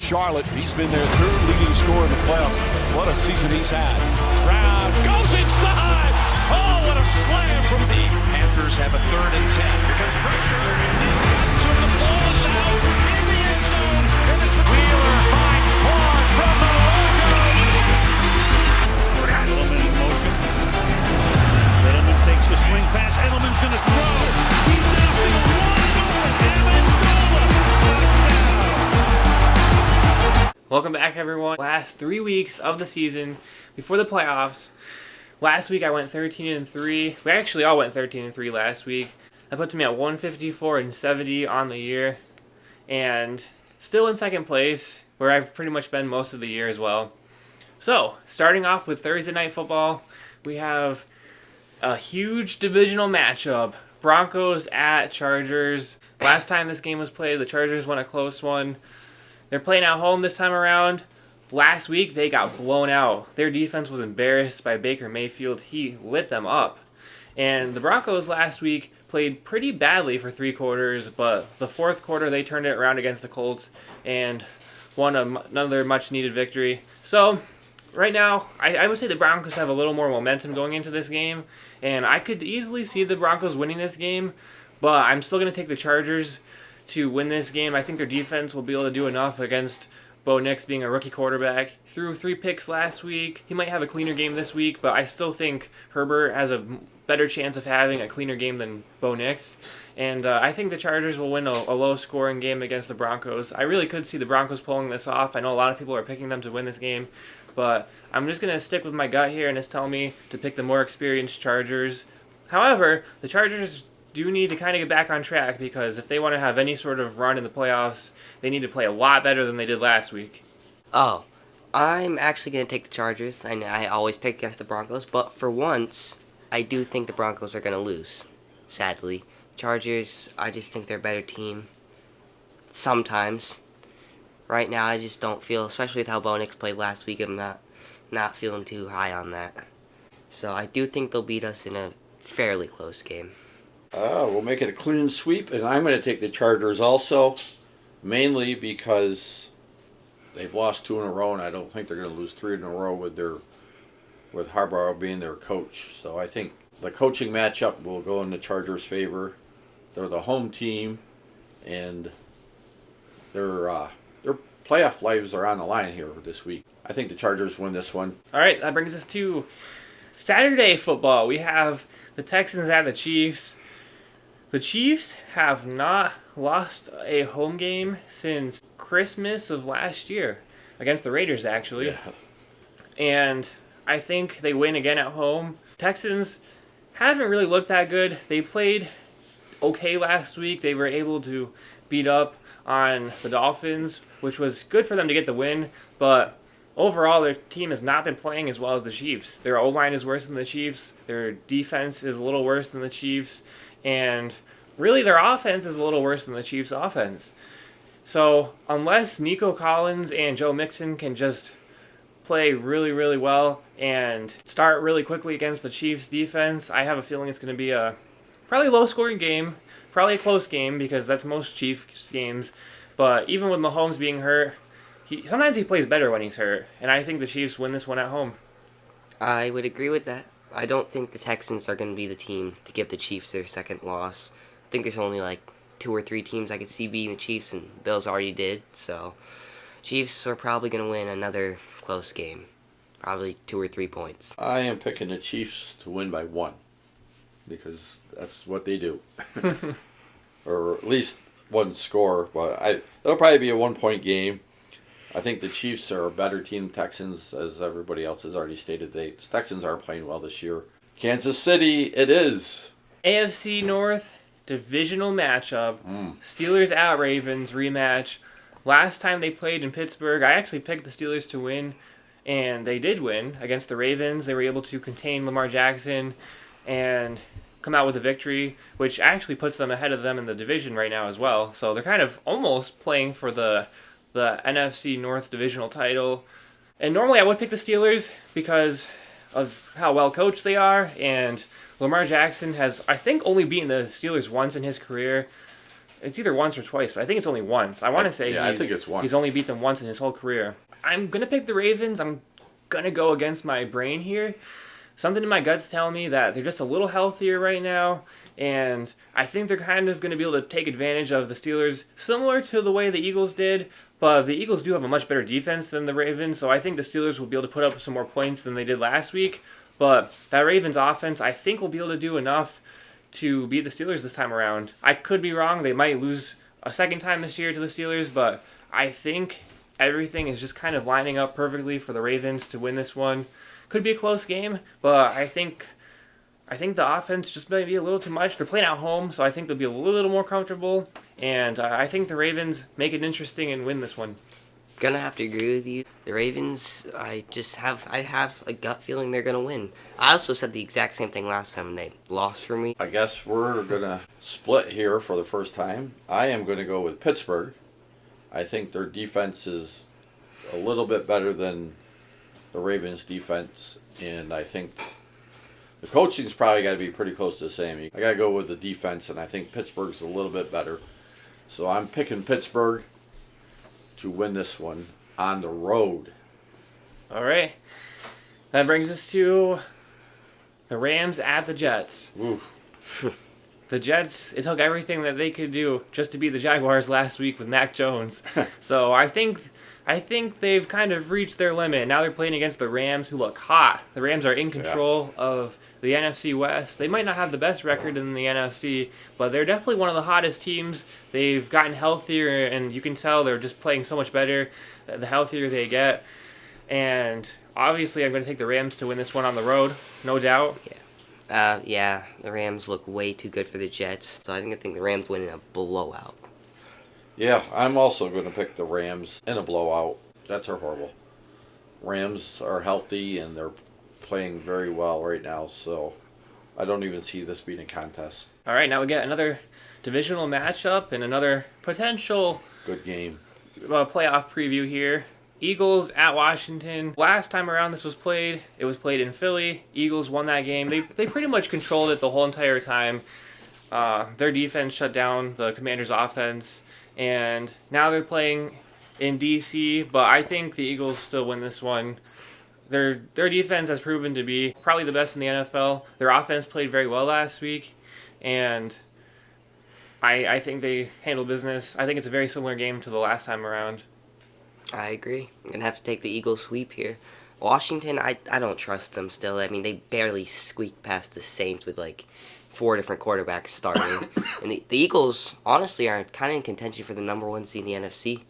Charlotte. He's been their third leading scorer in the playoffs. What a season he's had. Brown goes inside. Oh, what a slam from the Panthers have a 3rd and 10. Here comes pressure. So the ball is out in the end zone. And it's Wheeler finds Claude from the logo. Edelman in motion. Edelman takes the swing pass. Edelman's going to throw. He's downfield. Welcome back, everyone. Last 3 weeks of the season before the playoffs. Last week I went 13-3. We actually all went 13-3 last week. That puts me at 154-70 on the year, and still in second place, where I've pretty much been most of the year as well. So, starting off with Thursday Night Football, we have a huge divisional matchup. Broncos at Chargers. Last time this game was played, the Chargers won a close one. They're playing at home this time around. Last week, they got blown out. Their defense was embarrassed by Baker Mayfield. He lit them up. And the Broncos last week played pretty badly for 3 quarters, but the 4th quarter, they turned it around against the Colts and won another much-needed victory. So, right now, I would say the Broncos have a little more momentum going into this game, and I could easily see the Broncos winning this game, but I'm still going to take the Chargers to win this game. I think their defense will be able to do enough against Bo Nix being a rookie quarterback. Threw 3 picks last week. He might have a cleaner game this week, but I still think Herbert has a better chance of having a cleaner game than Bo Nix. And I think the Chargers will win a low-scoring game against the Broncos. I really could see the Broncos pulling this off. I know a lot of people are picking them to win this game, but I'm just going to stick with my gut here, and it's telling me to pick the more experienced Chargers. However, the Chargers do need to kind of get back on track, because if they want to have any sort of run in the playoffs, they need to play a lot better than they did last week. Oh, I'm actually going to take the Chargers. I always pick against the Broncos, but for once, I do think the Broncos are going to lose, sadly. Chargers, I just think they're a better team. Sometimes. Right now, I just don't feel, especially with how Bo Nix played last week, I'm not feeling too high on that. So I do think they'll beat us in a fairly close game. We'll make it a clean sweep, and I'm going to take the Chargers also, mainly because they've lost 2 in a row, and I don't think they're going to lose 3 in a row with Harbaugh being their coach. So I think the coaching matchup will go in the Chargers' favor. They're the home team, and their playoff lives are on the line here this week. I think the Chargers win this one. All right, that brings us to Saturday football. We have the Texans at the Chiefs. The Chiefs have not lost a home game since Christmas of last year, against the Raiders, actually. Yeah. And I think they win again at home. Texans haven't really looked that good. They played okay last week. They were able to beat up on the Dolphins, which was good for them to get the win, but overall, their team has not been playing as well as the Chiefs. Their O-line is worse than the Chiefs. Their defense is a little worse than the Chiefs. And really, their offense is a little worse than the Chiefs' offense. So, unless Nico Collins and Joe Mixon can just play really, really well and start really quickly against the Chiefs' defense, I have a feeling it's going to be a probably low-scoring game, probably a close game, because that's most Chiefs games. But even with Mahomes being hurt, sometimes he plays better when he's hurt, and I think the Chiefs win this one at home. I would agree with that. I don't think the Texans are going to be the team to give the Chiefs their second loss. I think there's only like 2 or 3 teams I could see beating the Chiefs, and Bills already did. So, Chiefs are probably going to win another close game. Probably 2 or 3 points. I am picking the Chiefs to win by 1, because that's what they do. Or at least 1 score. But it'll probably be a 1-point game. I think the Chiefs are a better team than Texans, as everybody else has already stated. The Texans aren't playing well this year. Kansas City, it is. AFC North divisional matchup. Steelers at Ravens rematch. Last time they played in Pittsburgh, I actually picked the Steelers to win, and they did win against the Ravens. They were able to contain Lamar Jackson and come out with a victory, which actually puts them ahead of them in the division right now as well. So they're kind of almost playing for the NFC North divisional title. And normally I would pick the Steelers because of how well coached they are, and Lamar Jackson has, I think, only beaten the Steelers once in his career. It's either once or twice, but I think it's only once. I want to say I think it's once. He's only beat them once in his whole career. I'm going to pick the Ravens. I'm going to go against my brain here. Something in my gut's telling me that they're just a little healthier right now, and I think they're kind of going to be able to take advantage of the Steelers, similar to the way the Eagles did, but the Eagles do have a much better defense than the Ravens, so I think the Steelers will be able to put up some more points than they did last week, but that Ravens offense, I think, will be able to do enough to beat the Steelers this time around. I could be wrong. They might lose a second time this year to the Steelers, but I think everything is just kind of lining up perfectly for the Ravens to win this one. Could be a close game, but I think the offense just might be a little too much. They're playing at home, so I think they'll be a little more comfortable, and I think the Ravens make it interesting and win this one. Gonna have to agree with you. The Ravens, I have a gut feeling they're gonna win. I also said the exact same thing last time and they lost for me. I guess we're gonna split here for the first time. I am gonna go with Pittsburgh. I think their defense is a little bit better than the Ravens' defense, and I think the coaching's probably got to be pretty close to the same. I got to go with the defense, and I think Pittsburgh's a little bit better. So I'm picking Pittsburgh to win this one on the road. All right. That brings us to the Rams at the Jets. Oof. The Jets, it took everything that they could do just to beat the Jaguars last week with Mac Jones. So I think they've kind of reached their limit. Now they're playing against the Rams, who look hot. The Rams are in control of the NFC West. They might not have the best record in the NFC, but they're definitely one of the hottest teams. They've gotten healthier, and you can tell they're just playing so much better the healthier they get. And obviously I'm going to take the Rams to win this one on the road, no doubt. Yeah, the Rams look way too good for the Jets, so I think the Rams win in a blowout. Yeah, I'm also going to pick the Rams in a blowout. Jets are horrible. Rams are healthy, and they're playing very well right now, so I don't even see this being a contest. All right, now we get another divisional matchup and another potential Good game. playoff preview here. Eagles at Washington. Last time around this was played, it was played in Philly. Eagles won that game. They pretty much controlled it the whole entire time. Their defense shut down the Commanders' offense, and now they're playing in D.C., but I think the Eagles still win this one. Their defense has proven to be probably the best in the NFL. Their offense played very well last week, and I think they handled business. I think it's a very similar game to the last time around. I agree. I'm going to have to take the Eagles sweep here. Washington, I don't trust them still. I mean, they barely squeaked past the Saints with like 4 different quarterbacks starting. And the Eagles, honestly, are kind of in contention for the number 1 seed in the NFC.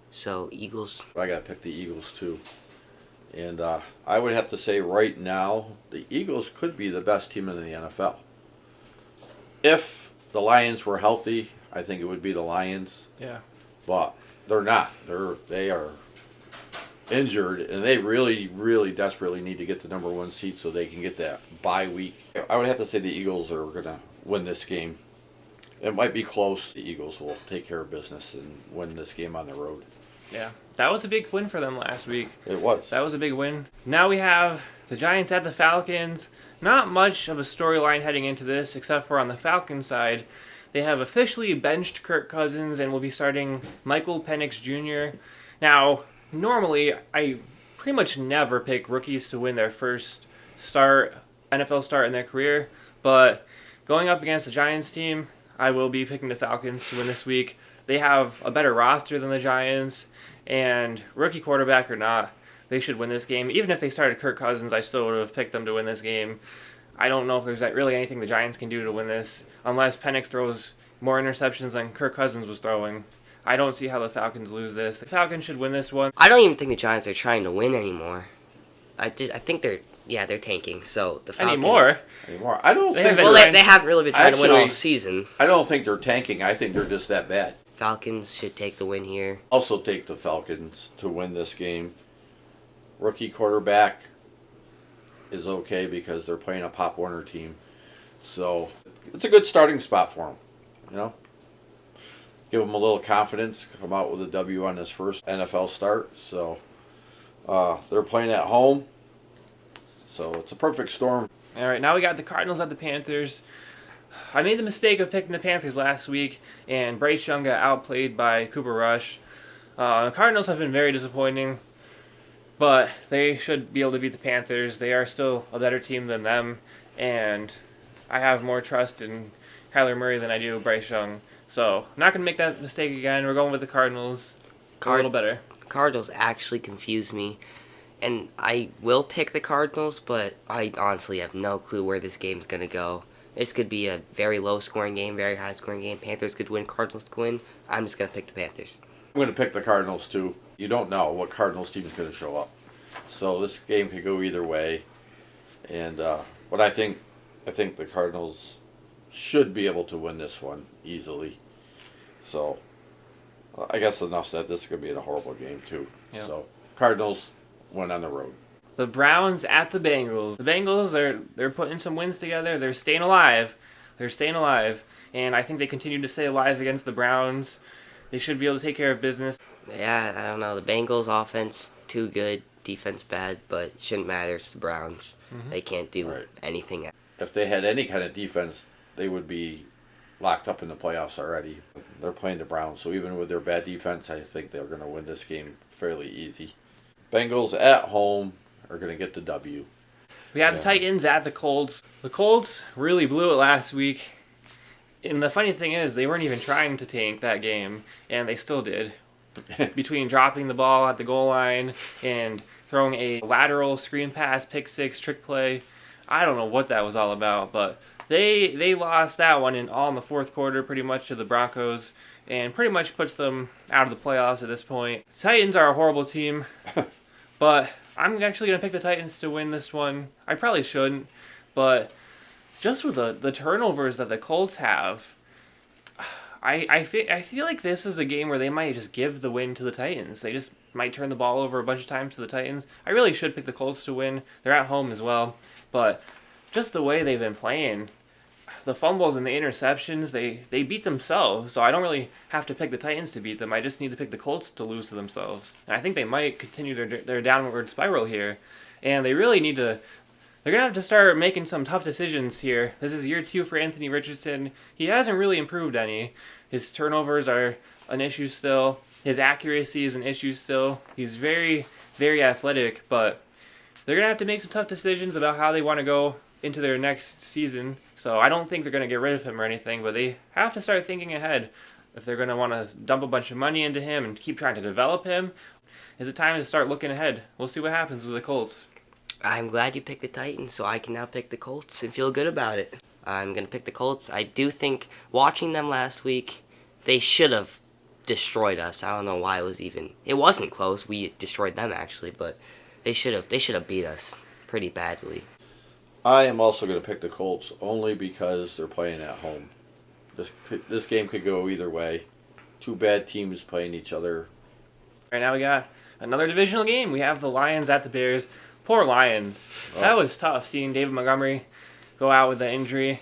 So, Eagles. I got to pick the Eagles, too. And I would have to say right now, the Eagles could be the best team in the NFL. If the Lions were healthy, I think it would be the Lions. Yeah. But they're not. They are injured, and they really, really desperately need to get the number 1 seed so they can get that bye week. I would have to say the Eagles are going to win this game. It might be close. The Eagles will take care of business and win this game on the road. Yeah, that was a big win for them last week. It was. That was a big win. Now we have the Giants at the Falcons. Not much of a storyline heading into this, except for on the Falcons side. They have officially benched Kirk Cousins and will be starting Michael Penix Jr. Now, normally, I pretty much never pick rookies to win their first NFL start in their career, but going up against the Giants team, I will be picking the Falcons to win this week. They have a better roster than the Giants, and rookie quarterback or not, they should win this game. Even if they started Kirk Cousins, I still would have picked them to win this game. I don't know if there's really anything the Giants can do to win this, unless Penix throws more interceptions than Kirk Cousins was throwing. I don't see how the Falcons lose this. The Falcons should win this one. I don't even think the Giants are trying to win anymore. I think they're tanking. So the Falcons Anymore? I don't think. been Well, trying- they haven't really been trying to win all Actually, season. I don't think they're tanking. I think they're just that bad. Falcons should take the win here. Also take the Falcons to win this game. Rookie quarterback is okay because they're playing a Pop Warner team. So it's a good starting spot for them. You know? Give them a little confidence. Come out with a W on his first NFL start. So they're playing at home. So it's a perfect storm. All right, now we got the Cardinals at the Panthers. I made the mistake of picking the Panthers last week, and Bryce Young got outplayed by Cooper Rush. The Cardinals have been very disappointing, but they should be able to beat the Panthers. They are still a better team than them, and I have more trust in Kyler Murray than I do Bryce Young. So, I'm not going to make that mistake again. We're going with the Cardinals. A little better. Cardinals actually confuse me. And I will pick the Cardinals, but I honestly have no clue where this game's going to go. This could be a very low-scoring game, very high-scoring game. Panthers could win, Cardinals could win. I'm just going to pick the Panthers. I'm going to pick the Cardinals, too. You don't know what Cardinals team is going to show up. So this game could go either way. And but I think the Cardinals should be able to win this one easily. So I guess enough said. This is going to be a horrible game, too. Yeah. So Cardinals win on the road. The Browns at the Bengals. The Bengals they're putting some wins together. They're staying alive. And I think they continue to stay alive against the Browns. They should be able to take care of business. Yeah, I don't know. The Bengals offense, too good. Defense bad, but it shouldn't matter. It's the Browns. They can't do anything. If they had any kind of defense, they would be locked up in the playoffs already. They're playing the Browns, so even with their bad defense, I think they're going to win this game fairly easy. Bengals at home are going to get the W. We have the Titans at the Colts. The Colts really blew it last week. And the funny thing is, they weren't even trying to tank that game, and they still did. Between dropping the ball at the goal line and throwing a lateral screen pass, pick six, trick play. I don't know what that was all about, but they lost that one all in the fourth quarter pretty much to the Broncos, and pretty much puts them out of the playoffs at this point. Titans are a horrible team, but I'm actually going to pick the Titans to win this one. I probably shouldn't, but just with the turnovers that the Colts have, I feel like this is a game where they might just give the win to the Titans. They just might turn the ball over a bunch of times to the Titans. I really should pick the Colts to win. They're at home as well, but just the way they've been playing, the fumbles and the interceptions, they beat themselves, so I don't really have to pick the Titans to beat them. I just need to pick the Colts to lose to themselves. And I think they might continue their downward spiral here, and they really need to. They're going to have to start making some tough decisions here. This is year 2 for Anthony Richardson. He hasn't really improved any. His turnovers are an issue still. His accuracy is an issue still. He's very, very athletic, but they're going to have to make some tough decisions about how they want to go into their next season. So I don't think they're going to get rid of him or anything, but they have to start thinking ahead. If they're going to want to dump a bunch of money into him and keep trying to develop him, is it time to start looking ahead? We'll see what happens with the Colts. I'm glad you picked the Titans, so I can now pick the Colts and feel good about it. I'm going to pick the Colts. I do think, watching them last week, they should have destroyed us. I don't know why it wasn't close. We destroyed them, actually, but they should have beat us pretty badly. I am also going to pick the Colts only because they're playing at home. This game could go either way. Two bad teams playing each other. Right now we got another divisional game. We have the Lions at the Bears. Poor Lions. That was tough, seeing David Montgomery go out with the injury.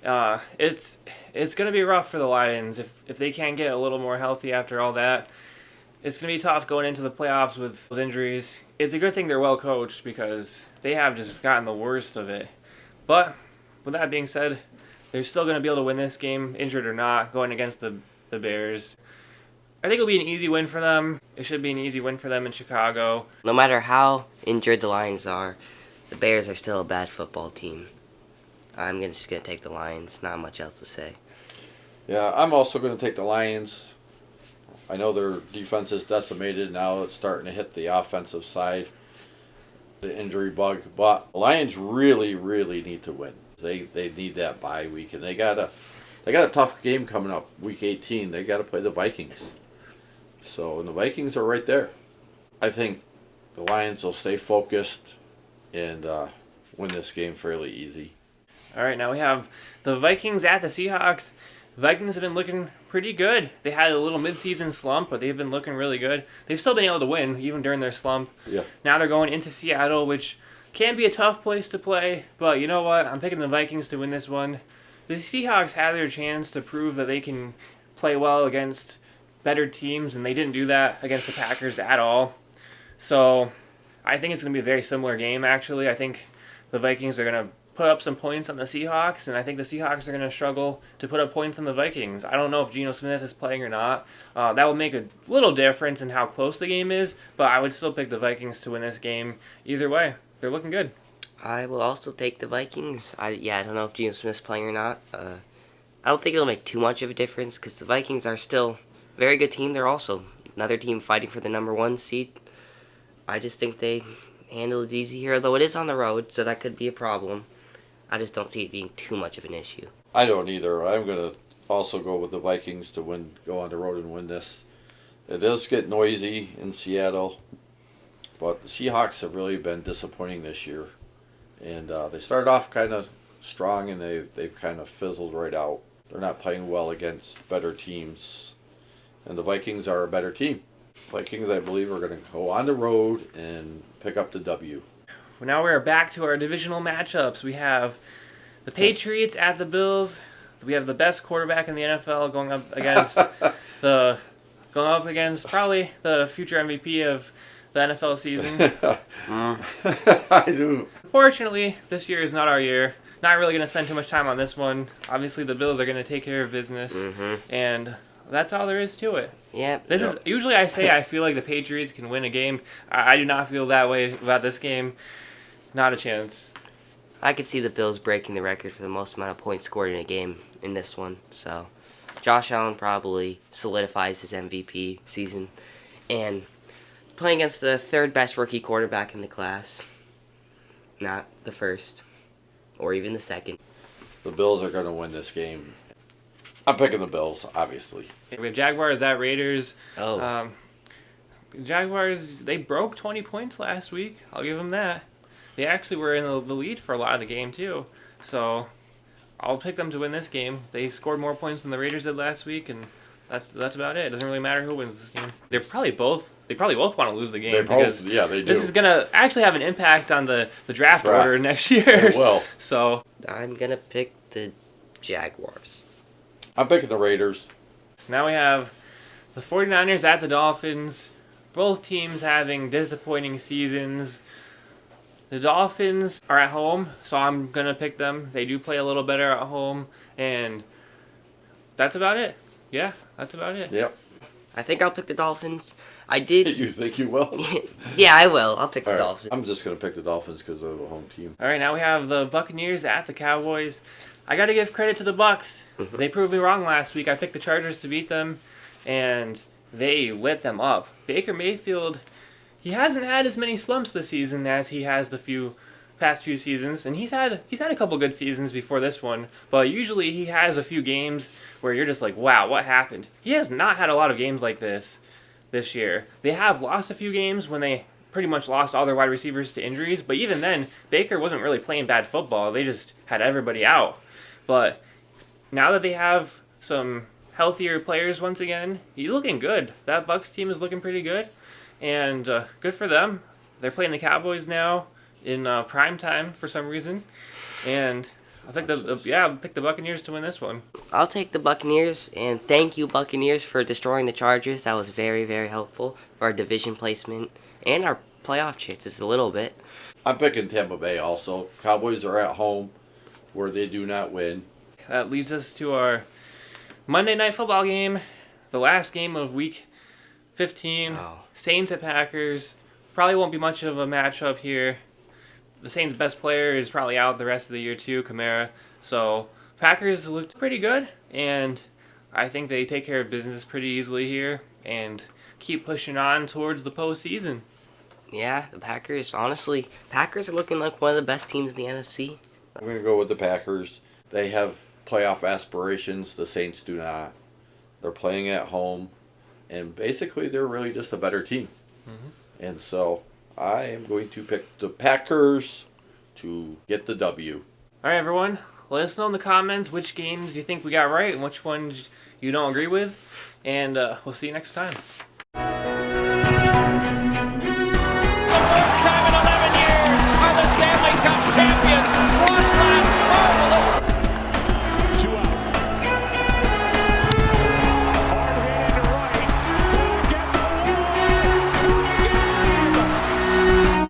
It's going to be rough for the Lions if they can't get a little more healthy after all that. It's going to be tough going into the playoffs with those injuries. It's a good thing they're well coached because they have just gotten the worst of it. But with that being said, they're still going to be able to win this game, injured or not, going against the Bears. I think it'll be an easy win for them. It should be an easy win for them in Chicago. No matter how injured the Lions are, the Bears are still a bad football team. I'm just going to take the Lions. Not much else to say. Yeah, I'm also going to take the Lions. I know their defense is decimated. Now it's starting to hit the offensive side, the injury bug. But the Lions really, really need to win. They need that bye week, and they got a tough game coming up, week 18. They got to play the Vikings. So, and the Vikings are right there. I think the Lions will stay focused and win this game fairly easy. All right, now we have the Vikings at the Seahawks. The Vikings have been looking pretty good. They had a little midseason slump, but they've been looking really good. They've still been able to win, even during their slump. Yeah. Now they're going into Seattle, which can be a tough place to play. But you know what? I'm picking the Vikings to win this one. The Seahawks had their chance to prove that they can play well against better teams, and they didn't do that against the Packers at all. So I think it's going to be a very similar game, actually. I think the Vikings are going to put up some points on the Seahawks, and I think the Seahawks are going to struggle to put up points on the Vikings. I don't know if Geno Smith is playing or not. That would make a little difference in how close the game is, but I would still pick the Vikings to win this game either way. They're looking good. I will also take the Vikings. I don't know if Geno Smith's playing or not. I don't think it'll make too much of a difference because the Vikings are still a very good team. They're also another team fighting for the number 1 seed. I just think they handle it easy here, though it is on the road, so that could be a problem. I just don't see it being too much of an issue. I don't either. I'm going to also go with the Vikings to go on the road and win this. It does get noisy in Seattle, but the Seahawks have really been disappointing this year. And they started off kind of strong, and they've kind of fizzled right out. They're not playing well against better teams. And the Vikings are a better team. Vikings, I believe, are going to go on the road and pick up the W. Now we're back to our divisional matchups. We have the Patriots at the Bills. We have the best quarterback in the NFL going up against probably the future MVP of the NFL season. I do. Fortunately, this year is not our year. Not really going to spend too much time on this one. Obviously, the Bills are going to take care of business, and that's all there is to it. Yeah. This is usually I say I feel like the Patriots can win a game. I do not feel that way about this game. Not a chance. I could see the Bills breaking the record for the most amount of points scored in a game in this one. So, Josh Allen probably solidifies his MVP season. And playing against the 3rd best rookie quarterback in the class. Not the 1st. Or even the 2nd. The Bills are going to win this game. I'm picking the Bills, obviously. We have Jaguars at Raiders. Oh. Jaguars, they broke 20 points last week. I'll give them that. They actually were in the lead for a lot of the game, too. So, I'll pick them to win this game. They scored more points than the Raiders did last week, and that's about it. It doesn't really matter who wins this game. They probably both want to lose the game. They do. This is going to actually have an impact on the draft order next year. Well, So, I'm going to pick the Jaguars. I'm picking the Raiders. So now we have the 49ers at the Dolphins. Both teams having disappointing seasons. The Dolphins are at home, so I'm going to pick them. They do play a little better at home, and that's about it. Yeah, that's about it. Yep. I think I'll pick the Dolphins. I did. You think you will? Yeah, I will. I'll pick the All right. Dolphins. I'm just going to pick the Dolphins because they're the home team. All right, now we have the Buccaneers at the Cowboys. I got to give credit to the Bucs. They proved me wrong last week. I picked the Chargers to beat them, and they lit them up. Baker Mayfield, he hasn't had as many slumps this season as he has the past few seasons, and he's had a couple good seasons before this one, but usually he has a few games where you're just like, wow, what happened? He has not had a lot of games like this year. They have lost a few games when they pretty much lost all their wide receivers to injuries, but even then, Baker wasn't really playing bad football. They just had everybody out. But now that they have some healthier players once again, he's looking good. That Bucs team is looking pretty good, and good for them. They're playing the Cowboys now in prime time for some reason, and I pick the Buccaneers to win this one. I'll take the Buccaneers, and thank you, Buccaneers, for destroying the Chargers. That was very, very helpful for our division placement and our playoff chances a little bit. I'm picking Tampa Bay also. Cowboys are at home where they do not win. That leads us to our Monday Night Football game, the last game of Week 15. Oh. Saints at Packers. Probably won't be much of a matchup here. The Saints' best player is probably out the rest of the year too, Kamara. So Packers looked pretty good, and I think they take care of business pretty easily here and keep pushing on towards the postseason. Yeah, the Packers are looking like one of the best teams in the NFC. I'm going to go with the Packers. They have playoff aspirations. The Saints do not. They're playing at home, and basically they're really just a better team. And so I am going to pick the Packers to get the W. All right, everyone. Let us know in the comments which games you think we got right and which ones you don't agree with. And we'll see you next time.